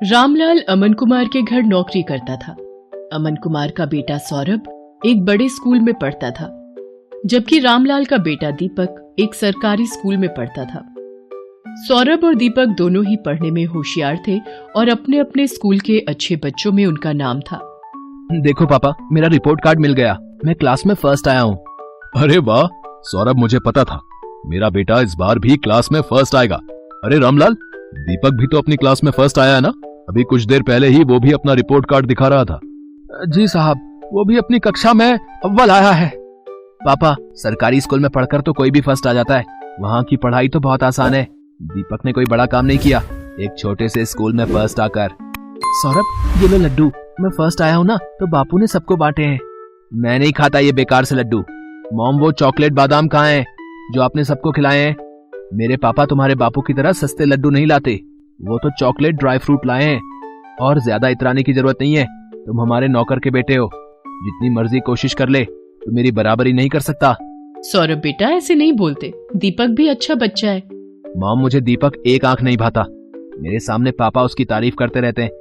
रामलाल अमन कुमार के घर नौकरी करता था। अमन कुमार का बेटा सौरभ एक बड़े स्कूल में पढ़ता था, जबकि रामलाल का बेटा दीपक एक सरकारी स्कूल में पढ़ता था। सौरभ और दीपक दोनों ही पढ़ने में होशियार थे और अपने अपने स्कूल के अच्छे बच्चों में उनका नाम था। देखो पापा, मेरा रिपोर्ट कार्ड मिल गया, मैं क्लास में फर्स्ट आया हूँ। अरे वाह सौरभ, मुझे पता था मेरा बेटा इस बार भी क्लास में फर्स्ट आएगा। अरे रामलाल, दीपक भी तो अपनी क्लास में फर्स्ट आया है ना? अभी कुछ देर पहले ही वो भी अपना रिपोर्ट कार्ड दिखा रहा था। जी साहब, वो भी अपनी कक्षा में अव्वल आया है। पापा, सरकारी स्कूल में पढ़कर तो कोई भी फर्स्ट आ जाता है, वहाँ की पढ़ाई तो बहुत आसान है। दीपक ने कोई बड़ा काम नहीं किया, एक छोटे से स्कूल में फर्स्ट आकर। सौरभ, ये लो लड्डू, मैं फर्स्ट आया हूँ ना तो बापू ने सबको बांटे हैं। मैं नहीं खाता ये बेकार से लड्डू। मॉम, वो चॉकलेट बादाम कहाँ हैं जो आपने सबको खिलाए हैं? मेरे पापा तुम्हारे बापू की तरह सस्ते लड्डू नहीं लाते, वो तो चॉकलेट ड्राई फ्रूट लाए हैं। और ज्यादा इतराने की जरूरत नहीं है, तुम हमारे नौकर के बेटे हो, जितनी मर्जी कोशिश कर ले तो मेरी बराबरी नहीं कर सकता। सौरभ बेटा, ऐसे नहीं बोलते, दीपक भी अच्छा बच्चा है। मॉम, मुझे दीपक एक आंख नहीं भाता, मेरे सामने पापा उसकी तारीफ करते रहते हैं,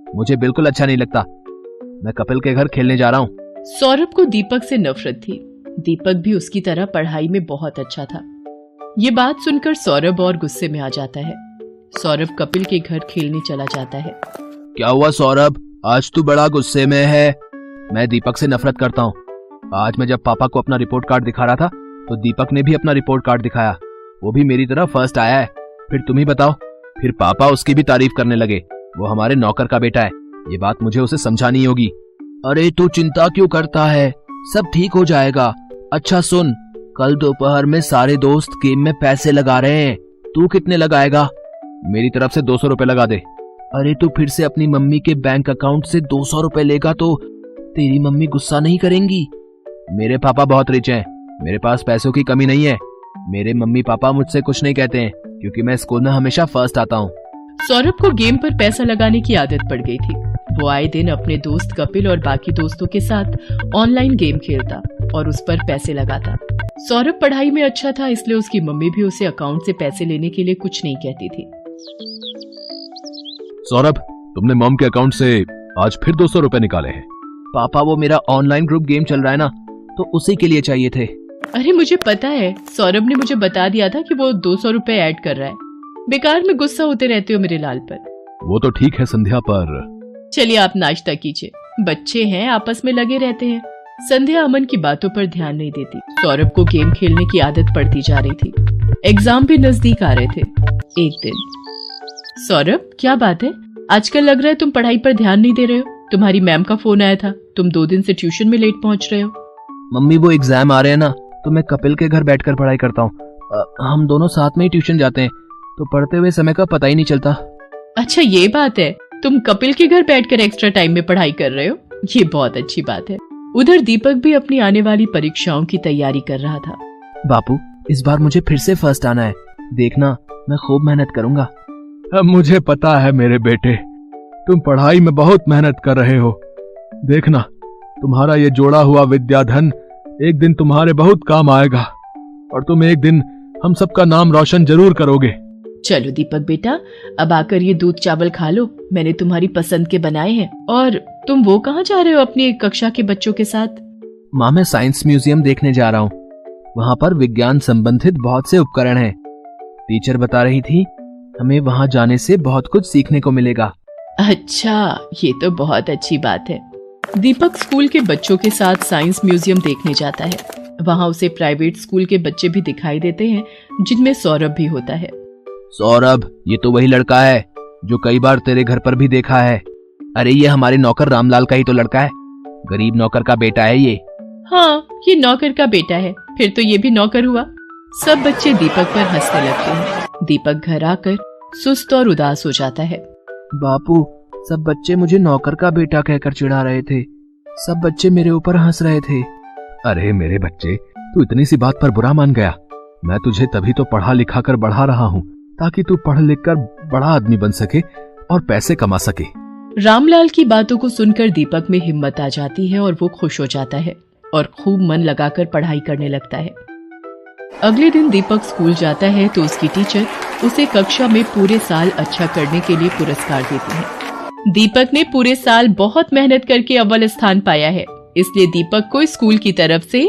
मुझे बिल्कुल अच्छा नहीं लगता। मैं कपिल के घर खेलने जा रहा हूँ। सौरभ को दीपक से नफरत थी। दीपक भी उसकी तरह पढ़ाई में बहुत अच्छा था। ये बात सुनकर सौरभ और गुस्से में आ जाता है। सौरभ कपिल के घर खेलने चला जाता है। क्या हुआ सौरभ, आज तू बड़ा गुस्से में है? मैं दीपक से नफरत करता हूँ। आज मैं जब पापा को अपना रिपोर्ट कार्ड दिखा रहा था तो दीपक ने भी अपना रिपोर्ट कार्ड दिखाया, वो भी मेरी तरह फर्स्ट आया है। फिर तुम ही बताओ, फिर पापा उसकी भी तारीफ करने लगे, वो हमारे नौकर का बेटा है, ये बात मुझे उसे समझानी होगी। अरे तू चिंता क्यों करता है, सब ठीक हो जाएगा। अच्छा सुन, कल दोपहर में सारे दोस्त गेम में पैसे लगा रहे हैं, तू कितने लगाएगा? मेरी तरफ से 200 रुपए लगा दे। अरे तू फिर से अपनी मम्मी के बैंक अकाउंट से 200 रुपए लेगा तो तेरी मम्मी गुस्सा नहीं करेंगी? मेरे पापा बहुत रिच हैं, मेरे पास पैसों की कमी नहीं है। मेरे मम्मी पापा मुझसे कुछ नहीं कहते हैं क्योंकि मैं स्कूल में हमेशा फर्स्ट आता हूँ। सौरभ को गेम पर पैसा लगाने की आदत पड़ गई थी। वो आए दिन अपने दोस्त कपिल और बाकी दोस्तों के साथ ऑनलाइन गेम खेलता और उस पर पैसे लगाता। सौरभ पढ़ाई में अच्छा था, इसलिए उसकी मम्मी भी उसे अकाउंट से पैसे लेने के लिए कुछ नहीं कहती थी। सौरभ, तुमने मॉम के अकाउंट से आज फिर 200 रुपए निकाले हैं। पापा, वो मेरा ऑनलाइन ग्रुप गेम चल रहा है ना, तो उसी के लिए चाहिए थे। अरे मुझे पता है, सौरभ ने मुझे बता दिया था कि वो 200 रुपए ऐड कर रहा है। बेकार में गुस्सा होते रहते हो मेरे लाल पर। वो तो ठीक है संध्या, पर चलिए आप नाश्ता कीजिए, बच्चे हैं आपस में लगे रहते हैं। संध्या अमन की बातों पर ध्यान नहीं देती। सौरभ को गेम खेलने की आदत पड़ती जा रही थी। एग्जाम भी नजदीक आ रहे थे। एक दिन, सौरभ क्या बात है, आजकल लग रहा है तुम पढ़ाई पर ध्यान नहीं दे रहे हो। तुम्हारी मैम का फोन आया था, तुम 2 दिन से ट्यूशन में लेट पहुंच रहे हो। मम्मी, वो एग्जाम आ रहे हैं ना, तो मैं कपिल के घर बैठकर पढ़ाई करता हूँ। हम दोनों साथ में ही ट्यूशन जाते हैं, तो पढ़ते हुए समय का पता ही नहीं चलता। अच्छा ये बात है, तुम कपिल के घर बैठकर एक्स्ट्रा टाइम में पढ़ाई कर रहे हो, ये बहुत अच्छी बात है। उधर दीपक भी अपनी आने वाली परीक्षाओं की तैयारी कर रहा था। बापू, इस बार मुझे फिर से फर्स्ट आना है, देखना मैं खूब मेहनत करूंगा। अब मुझे पता है मेरे बेटे, तुम पढ़ाई में बहुत मेहनत कर रहे हो। देखना, तुम्हारा ये जोड़ा हुआ विद्याधन एक दिन तुम्हारे बहुत काम आएगा और तुम एक दिन हम सबका नाम रोशन जरूर करोगे। चलो दीपक बेटा, अब आकर ये दूध चावल खा लो, मैंने तुम्हारी पसंद के बनाए हैं। और तुम वो कहाँ जा रहे हो अपनी कक्षा के बच्चों के साथ? माँ, मैं साइंस म्यूजियम देखने जा रहा हूँ, वहाँ पर विज्ञान संबंधित बहुत से उपकरण हैं। टीचर बता रही थी हमें वहाँ जाने से बहुत कुछ सीखने को मिलेगा। अच्छा, ये तो बहुत अच्छी बात है। दीपक स्कूल के बच्चों के साथ साइंस म्यूजियम देखने जाता है। वहाँ उसे प्राइवेट स्कूल के बच्चे भी दिखाई देते हैं, जिनमें सौरभ भी होता है। सौरभ, ये तो वही लड़का है जो कई बार तेरे घर पर भी देखा है। अरे ये हमारे नौकर रामलाल का ही तो लड़का है, गरीब नौकर का बेटा है ये। हाँ, ये नौकर का बेटा है, फिर तो ये भी नौकर हुआ। सब बच्चे दीपक पर हंसने लगते हैं। दीपक घर आकर सुस्त और उदास हो जाता है। बापू, सब बच्चे मुझे नौकर का बेटा कहकर चिढ़ा रहे थे, सब बच्चे मेरे ऊपर हंस रहे थे। अरे मेरे बच्चे, तू इतनी सी बात पर बुरा मान गया? मैं तुझे तभी तो पढ़ा लिखा कर बढ़ा रहा हूँ ताकि तू पढ़ लिख कर बड़ा आदमी बन सके और पैसे कमा सके। रामलाल की बातों को सुनकर दीपक में हिम्मत आ जाती है और वो खुश हो जाता है और खूब मन लगाकर पढ़ाई करने लगता है। अगले दिन दीपक स्कूल जाता है तो उसकी टीचर उसे कक्षा में पूरे साल अच्छा करने के लिए पुरस्कार देती है। दीपक ने पूरे साल बहुत मेहनत करके अव्वल स्थान पाया है, इसलिए दीपक को स्कूल की तरफ से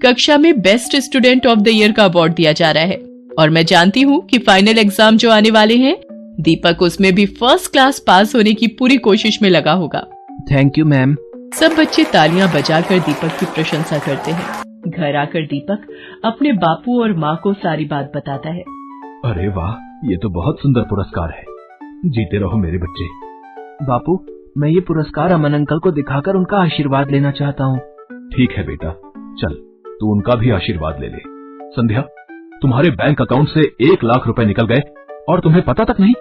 कक्षा में best student of the year का अवार्ड दिया जा रहा है। और मैं जानती हूँ कि फाइनल एग्जाम जो आने वाले हैं, दीपक उसमें भी फर्स्ट क्लास पास होने की पूरी कोशिश में लगा होगा। Thank you ma'am. सब बच्चे तालियां बजाकर दीपक की प्रशंसा करते हैं। घर आकर दीपक अपने बापू और माँ को सारी बात बताता है। अरे वाह, ये तो बहुत सुंदर पुरस्कार है। जीते रहो मेरे बच्चे। बापू, मैं ये पुरस्कार अमन अंकल को दिखाकर उनका आशीर्वाद लेना चाहता हूँ। ठीक है बेटा, चल तू उनका भी आशीर्वाद ले ले। संध्या, तुम्हारे बैंक अकाउंट से 1 लाख रुपए निकल गए और तुम्हें पता तक नहीं।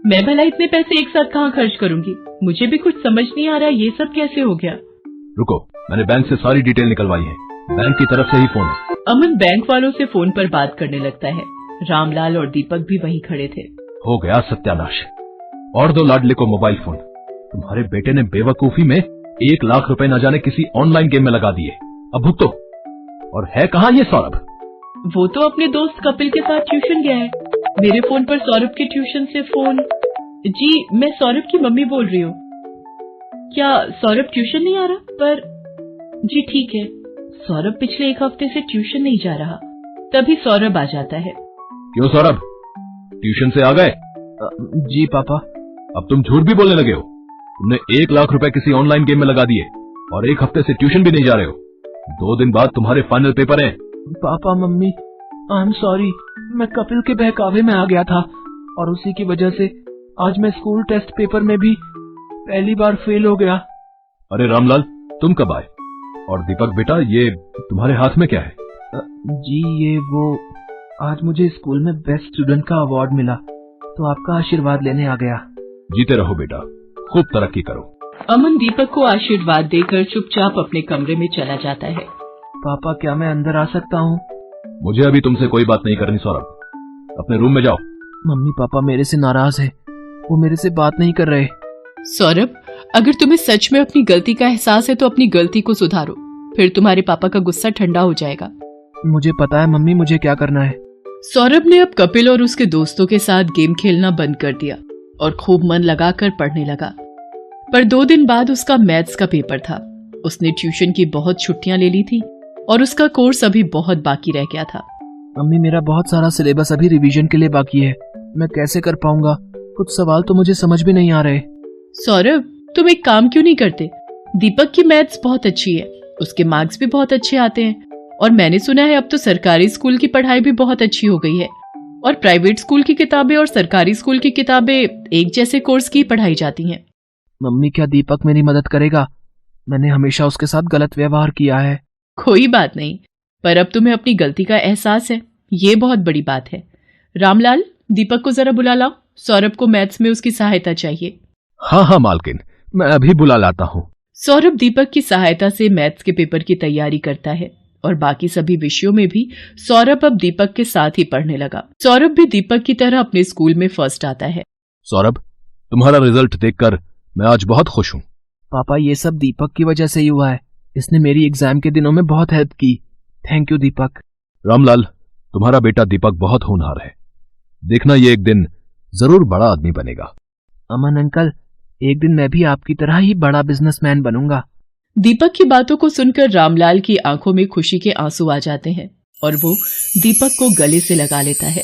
मैं भला इतने पैसे एक साथ कहाँ खर्च करूंगी? मुझे भी कुछ समझ नहीं आ रहा, ये सब कैसे हो गया? रुको, मैंने बैंक से सारी डिटेल निकलवाई है। बैंक की तरफ से ही फोन है। अमन बैंक वालों से फोन पर बात करने लगता है। रामलाल और दीपक भी वहीं खड़े थे। हो गया सत्यानाश। और दो लाडले को मोबाइल फोन। तुम्हारे बेटे ने बेवकूफी में 1 लाख रुपए न जाने किसी ऑनलाइन गेम में लगा दिए। अब भुगतो। और है कहाँ ये सौरभ? वो तो अपने दोस्त कपिल के साथ ट्यूशन गया है। मेरे फोन पर सौरभ के ट्यूशन से फोन। जी, मैं सौरभ की मम्मी बोल रही हूँ। क्या सौरभ ट्यूशन नहीं आ रहा? पर जी ठीक है, सौरभ पिछले 1 हफ्ते से ट्यूशन नहीं जा रहा। तभी सौरभ आ जाता है। क्यों सौरभ, ट्यूशन से आ गए? जी पापा। अब तुम झूठ भी बोलने लगे हो। तुमने 1 लाख रुपए किसी ऑनलाइन गेम में लगा दिए और 1 हफ्ते से ट्यूशन भी नहीं जा रहे हो। 2 दिन बाद तुम्हारे फाइनल पेपर हैं। Papa mummy, I am sorry. मैं कपिल के बहकावे में आ गया था और उसी की वजह से आज मैं स्कूल टेस्ट पेपर में भी पहली बार फेल हो गया। अरे रामलाल, तुम कब आए? और दीपक बेटा, ये तुम्हारे हाथ में क्या है? जी ये वो, आज मुझे स्कूल में बेस्ट स्टूडेंट का अवार्ड मिला, तो आपका आशीर्वाद लेने आ गया। जीते रहो बेटा, खूब तरक्की करो। अमन दीपक को आशीर्वाद देकर चुपचाप अपने कमरे में चला जाता है। पापा, क्या मैं अंदर आ सकता हूँ? मुझे अभी तुमसे कोई बात नहीं करनी सौरभ, अपने रूम में जाओ। मम्मी पापा मेरे से नाराज है, वो मेरे से बात नहीं कर रहे। सौरभ, अगर तुम्हें सच में अपनी गलती का एहसास है तो अपनी गलती को सुधारो, फिर तुम्हारे पापा का गुस्सा ठंडा हो जाएगा। मुझे पता है मम्मी, मुझे क्या करना है। सौरभ ने अब कपिल और उसके दोस्तों के साथ गेम खेलना बंद कर दिया और खूब मन लगाकर पढ़ने लगा। पर 2 दिन बाद उसका मैथ्स का पेपर था। उसने ट्यूशन की बहुत छुट्टियां ले ली थी और उसका कोर्स अभी बहुत बाकी रह गया था। मम्मी, मेरा बहुत सारा सिलेबस अभी रिवीजन के लिए बाकी है, मैं कैसे कर पाऊंगा? कुछ सवाल तो मुझे समझ भी नहीं आ रहे। सौरभ, तुम एक काम क्यों नहीं करते? दीपक की मैथ्स बहुत अच्छी है, उसके मार्क्स भी बहुत अच्छे आते हैं और मैंने सुना है अब तो सरकारी स्कूल की पढ़ाई भी बहुत अच्छी हो गई है और प्राइवेट स्कूल की किताबें और सरकारी स्कूल की किताबें एक जैसे कोर्स की पढ़ाई जाती हैं। मम्मी, क्या दीपक मेरी मदद करेगा? मैंने हमेशा उसके साथ गलत व्यवहार किया है। कोई बात नहीं, पर अब तुम्हें अपनी गलती का एहसास है, ये बहुत बड़ी बात है। रामलाल, दीपक को जरा बुला लाओ, सौरभ को मैथ्स में उसकी सहायता चाहिए। हाँ हाँ मालकिन, मैं अभी बुला लाता हूँ। सौरभ दीपक की सहायता से मैथ्स के पेपर की तैयारी करता है और बाकी सभी विषयों में भी सौरभ अब दीपक के साथ ही पढ़ने लगा। सौरभ भी दीपक की तरह अपने स्कूल में फर्स्ट आता है। सौरभ, तुम्हारा रिजल्ट देखकर मैं आज बहुत खुश हूँ। पापा, ये सब दीपक की वजह से ही हुआ है। इसने मेरी एग्जाम के दिनों में बहुत हेल्प की। थैंक यू दीपक। रामलाल, तुम्हारा बेटा दीपक बहुत होनहार है। देखना ये एक दिन जरूर बड़ा आदमी बनेगा। अमन अंकल, एक दिन मैं भी आपकी तरह ही बड़ा बिजनेसमैन बनूंगा। दीपक की बातों को सुनकर रामलाल की आंखों में खुशी के आंसू आ जाते हैं और वो दीपक को गले से लगा लेता है।